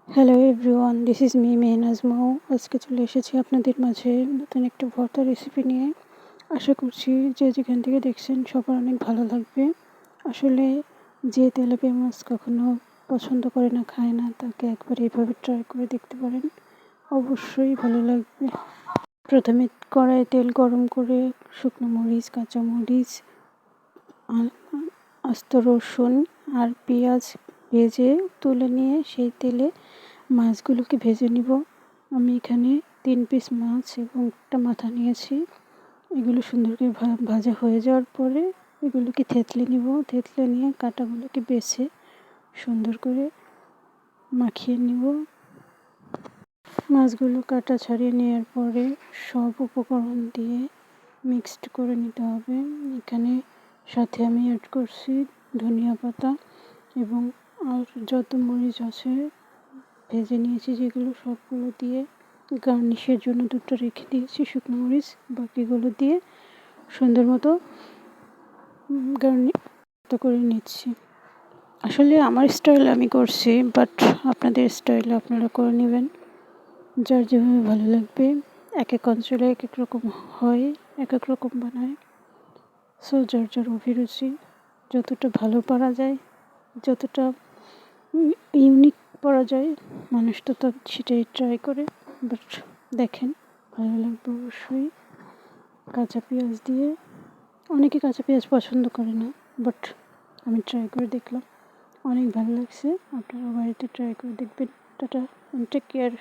Hello everyone, this is me Mehnaz মাও। আজকে চলে এসেছি আপনাদের মাঝে নতুন একটা ভর্তা রেসিপি নিয়ে। আশা করছি যে যেখান থেকে দেখছেন সবার অনেক ভালো লাগবে। আসলে যে তেলাপিয়া মাছ কখনো পছন্দ করে না, খায় না, তাকে একবার এইভাবে ট্রাই করে দেখতে পারেন, অবশ্যই ভালো লাগবে। প্রথমে কড়াইয়ে তেল গরম করে শুকনো মরিচ, কাঁচামরিচ, আস্ত রসুন আর পেঁয়াজ ভেজে তুলে নিয়ে সেই তেলে মাছগুলোকে ভেজে নিব। আমি এখানে 3 পিস মাছ এবং একটা মাথা নিয়েছি। এগুলো সুন্দর করে ভাজা হয়ে যাওয়ার পরে এগুলোকে থেতলে নিব। থেতলে নিয়ে কাঁটাগুলোকে বেছে সুন্দর করে মাখিয়ে নিব। মাছগুলো কাটা ছাড়িয়ে নেওয়ার পরে সব উপকরণ দিয়ে মিক্সড করে নিতে হবে। এখানে সাথে আমি অ্যাড করছি ধনিয়া পাতা এবং আর যত মরিচ আছে ভেজে নিয়েছি যেগুলো, সবগুলো দিয়ে গার্নিশের জন্য 2টো রেখে দিয়েছি শুকনো মরিচ। বাকিগুলো দিয়ে সুন্দর মতো গার্নিশ করে নিচ্ছি। আসলে আমার স্টাইলে আমি করছি, বাট আপনাদের স্টাইলে আপনারা করে নেবেন, যার যেভাবে ভালো লাগবে। এক এক অঞ্চলে এক এক রকম হয়, এক এক রকম বানায়। সো যার যার অভিরুচি, যতটা ভালো পারা যায়, যতটা ইউনিক করা যায়, মানুষ তো সেটাই ট্রাই করে। বাট দেখেন, ভালো লাগবে অবশ্যই। কাঁচা পেঁয়াজ দিয়ে, অনেকে কাঁচা পেঁয়াজ পছন্দ করে না, বাট আমি ট্রাই করে দেখলাম, অনেক ভালো লাগছে। আপনারা বাড়িতে ট্রাই করে দেখবেন। Tata, take care.